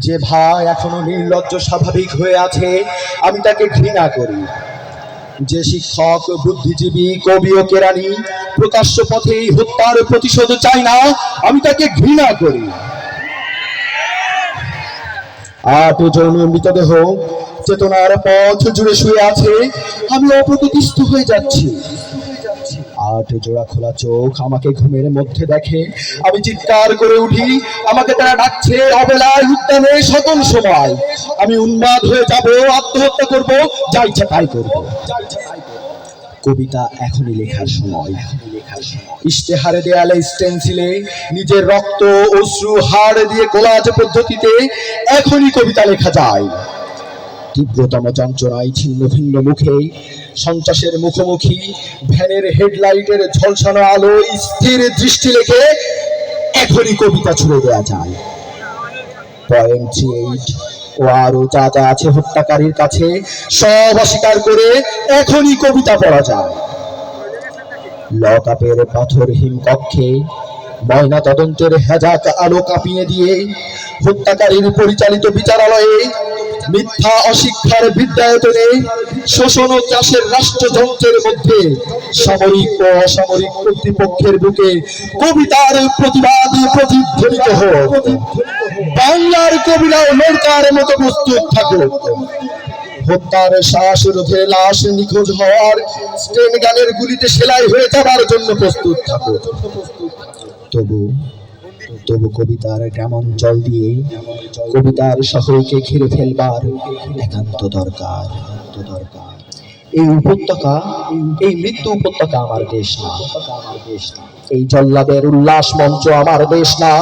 যে ভাই এখনো নির্লজ্জ স্বাভাবিক হয়ে আছে, আমি তাকে ঘৃণা করি। যে শিক্ষক, বুদ্ধিজীবী, কবি ও কেরানি প্রকাশ্য পথে হত্যার প্রতিশোধ চায় না, আমি তাকে ঘৃণা করি। 8 জন মৃতদেহ চেতনার পথ জুড়ে শুয়ে আছে, আমি অপ্রতিষ্ঠ হয়ে যাচ্ছি। 8 জোড়া খোলা চোখ আমাকে ঘুমের মধ্যে দেখে, আমি চিৎকার করে উঠি। আমাকে তারা ডাকছে অবেলায়, উদ্যানে, সকল সময়। আমি উন্মাদ হয়ে যাব, আত্মহত্যা করব, যা ইচ্ছা তাই করব। কবিতা এখনই লেখার সময়। ইশতেহারে, দেয়ালে, স্টেনসিলে, নিজের রক্ত, অশ্রু, হাড় দিয়ে কোলাজ পদ্ধতিতে এখনই কবিতা লেখা যায়। তীব্রতম যন্ত্রণায় ছিন্ন ভিন্ন মুখে, সন্ত্রাসের মুখোমুখি, ভ্যানের হেডলাইটের ঝলসানো আলো স্থির দৃষ্টি রেখে এখনই কবিতা ছুড়ে দেওয়া যায়। পয়েন্ট 38 ও আরো যা যা আছে হত্যাকারীর কাছে সব অস্বীকার করে এখনই কবিতা পড়া যায়। লকআপের পাথরহীন কক্ষে ময়না তদন্তের হেজাক আলো কাঁপিয়ে দিয়ে, হত্যাকারীর পরিচালিত বিচারালয়ে, মিথ্যা অশিক্ষার বিদ্যায়তনে, শোষণ ও চাষের রাষ্ট্রযন্ত্রের মধ্যে সামরিক ও অসামরিক কর্তৃপক্ষের বুকে কবিতার প্রতিবাদ প্রতিধ্বনিত হোক। বাংলার কবিরাও নৌকার মতো প্রস্তুত থাকুক। হত্যার শ্বাস রোধে লাশ নিখোঁজ হওয়ার স্টেন গানের গুলিতে সেলাই হয়ে যাবার জন্য প্রস্তুত থাকুক। তবু কবিতার গ্রামাঞ্চল দিয়ে কবিতার শহরকে ঘিরে ফেলবার একান্ত দরকার। এই উপত্যকা, এই মৃত্যু উপত্যকা আমার দেশ না। এই জল্লাদের উল্লাস মঞ্চ আমার দেশ না।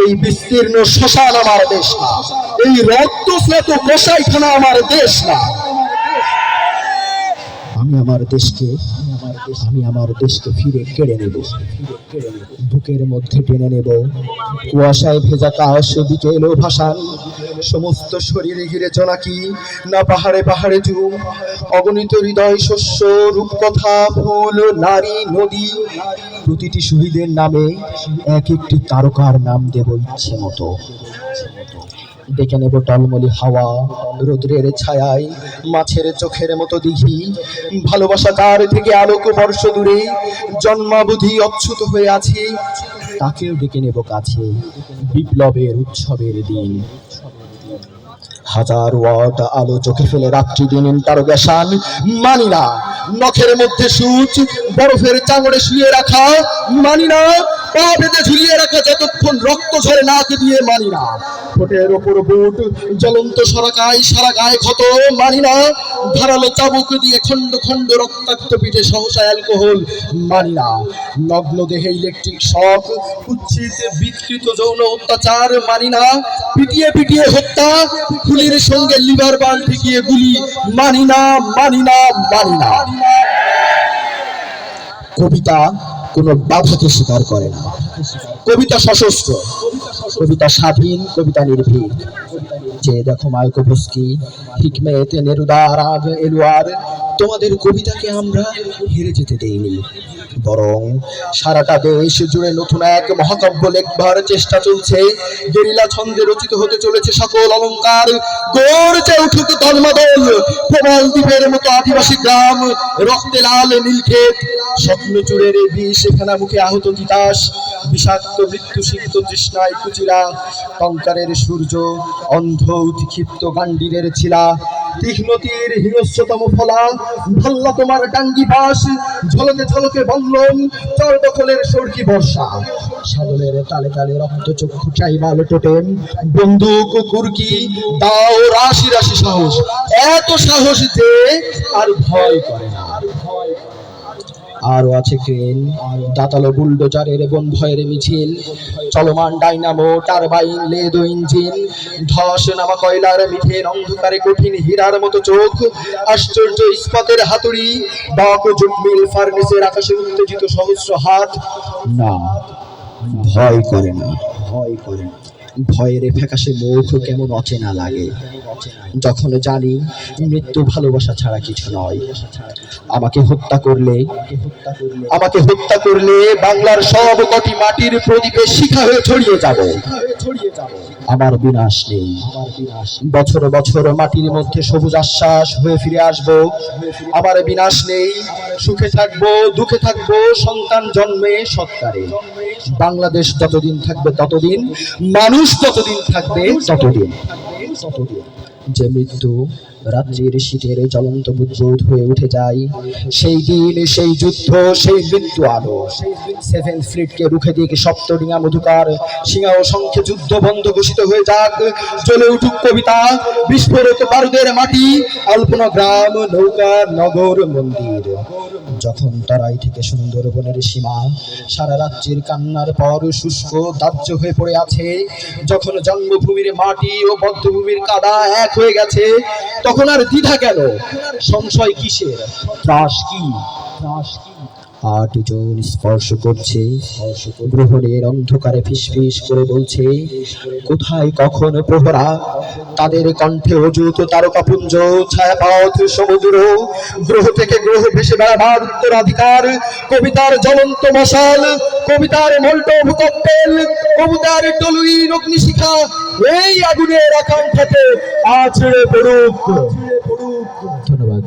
এই বিস্তীর্ণ শ্মশান আমার দেশ না। এই রক্তস্নাত কসাইখানা আমার দেশ না। আমি আমার দেশকে ফিরে কেড়ে নেব, বুকের মধ্যে টেনে নেব। কুয়াশায় ভেজা কাশ বিকেল ও ভাসান, সমস্ত শরীরে ঘিরে জোনাকি, না পাহাড়ে পাহাড়ে ঝুম, অগণিত হৃদয়, শস্য, রূপকথা, ফুল, নারী, নদী। প্রতিটি শহীদের নামে এক একটি তারকার নাম দেব ইচ্ছে মতো। ডেকে নেব টলমলি হাওয়া, রৌদ্রের ছায়ায় মাছের চোখের মতো দিঘি। ভালোবাসা কার থেকে আলোক বর্ষ দূরে জন্মাবধি অচ্যুত হয়ে আছে, তাকেও ডেকে নেব কাছে বিপ্লবের উৎসবের দিন। হাজার ওয়াট আলো চোখে ফেলে রাত্রি দিন ইন্টারোগেশন মানি না। নখের মধ্যে সূচ, বরফের চাঙড়ে শুয়ে রাখা মানি না। পা বেঁধে ঝুলিয়ে রাখা যতক্ষণ রক্ত ঝরে নাক দিয়ে মানি না। ঠোঁটের ওপর বুট, জ্বলন্ত সারা গায়ে ক্ষত মানি না। ধারালো চাবুক দিয়ে খন্ড খন্ড রক্তাক্ত পিঠে সহসা অ্যালকোহল মানি না। নগ্ন দেহে ইলেকট্রিক শক, কুৎসিত বিকৃত যৌন অত্যাচার মানি না। পিটিয়ে পিটিয়ে হত্যা, গুলির সঙ্গে লিভার বাল্ব ঠেকিয়ে গুলি মানি না। কবিতা কোনো বাধাকে স্বীকার করে না। কবিতা সশস্ত্র, কবিতা স্বাধীন, কবিতা নির্ভীক। যে দেখো মাইকোভস্কি, হিকমেত, নেরুদা, রাগ, এলুয়ার, তোমাদের কবিতাকে আমরা হেরে যেতে দেইনি, বরং সারাটা দেশ জুড়ে নতুন এক মহাকাব্য লেখবার চেষ্টা চলছে। গেরিলা ছন্দে রচিত হতে চলেছে সকল অলঙ্কার। গর্জে উঠুক দলমাদল প্রবল দ্বীপের মতো আদিবাসী গ্রাম, রক্তে লাল নীলক্ষেত, স্বপ্ন চূড়ের বিষ ফেনা মুখে আহত তিতাস, বিষাক্ত মৃত্যু সিক্ত তৃষ্ণায় কুচিরা, কঙ্কারের সূর্য, অন্ধ উৎক্ষিপ্ত গান্ডীরের ছিলা, তীক্ষ্ণতীর হিংস্রতম ফলা, ভাল্লা তোমার টাঙ্গি বাস, ঝলকে ঝলকে বল্লম, চর দখলের সর্কি বর্ষা, সাদলের তালে তালে রক্তচক্ষু ট্রাইবাল টোটেম, বন্দুক, কুরকি, দাও, রাশি রাশি সাহস, এত সাহস যে আর ভয় করে না। আরো আছে ক্রেন, দাতালো বুলডোজারের বনভয়ের মিছিল, চলমান ডাইনামো, টারবাইন, লেদো ইঞ্জিন, ধস নামা কয়লার মিথেন, অন্ধকারে কঠিন হীরার মতো চোখ, আশ্চর্য ইস্পাতের হাতুড়ি, বাক জুট মিল, ফার্নেসের আকাশে উত্তেজিত সহস্র হাত। না, ভয় করে না। ভয়ের ফ্যাকাশে মুখ কেমন অচেনা লাগে, যখন জানি মৃত্যু ভালোবাসা ছাড়া কিছু নয়। আমাকে হত্যা করলে, আমাকে হত্যা করলে বাংলার সব কটি মাটির প্রদীপে শিখা হয়ে ছড়িয়ে যাব। আমার বিনাশ নেই, বছর বছর মাটির মধ্যে সবুজ আশ্বাস হয়ে ফিরে আসবো। আমার বিনাশ নেই, সুখে থাকবো, দুঃখে থাকবো, সন্তান জন্মে সৎকারে। বাংলাদেশ যতদিন থাকবে ততদিন, মানুষ যতদিন থাকবে ততদিন। যে মৃত্যু রাত্রির শীতের জ্বলন্ত বুদ্বুদ হয়ে উঠে যায়, সেই দিন, সেই যুদ্ধ, সেই মৃত্যু আলো। সেভেন ফ্লিটকে রুখে দিক সপ্তডিঙা মধুকার, সিংহ শঙ্খে যুদ্ধ বন্ধ ঘোষিত হয়ে যাক। জ্বলে উঠুক কবিতা, বিস্ফোরক বারুদের মাটি, আলপনা গ্রাম, নৌকা, নগর, মন্দির। যখন তরাই থেকে সুন্দরবনের সীমা সারা রাজ্যের কান্নার পর শুষ্ক দাহ্য হয়ে পড়ে আছে, যখন জন্মভূমির মাটি ও বদ্ধভূমির কাদা এক হয়ে গেছে, তখন আর দ্বিধা কেন, সংশয় কিসের, ত্রাস কি? ৮ জন স্পর্শ করছে, গ্রহণের অন্ধকারে ফিসফিস করে বলছে, কোথায় কখন প্রহরা? তাদের কণ্ঠে অযুত তারকাপুঞ্জ, ছায়াপথ, সমুদ্র, গ্রহ থেকে গ্রহ ভেসে বেড়াবার উত্তরাধিকার, কবিতার জ্বলন্ত মশাল, কবিতার মোল্টোভ ককটেল, কবিতার টলুইন অগ্নিশিখা, এই আগুনের আকাঙ্ক্ষাতে আছড়ে পড়ুক। ধন্যবাদ।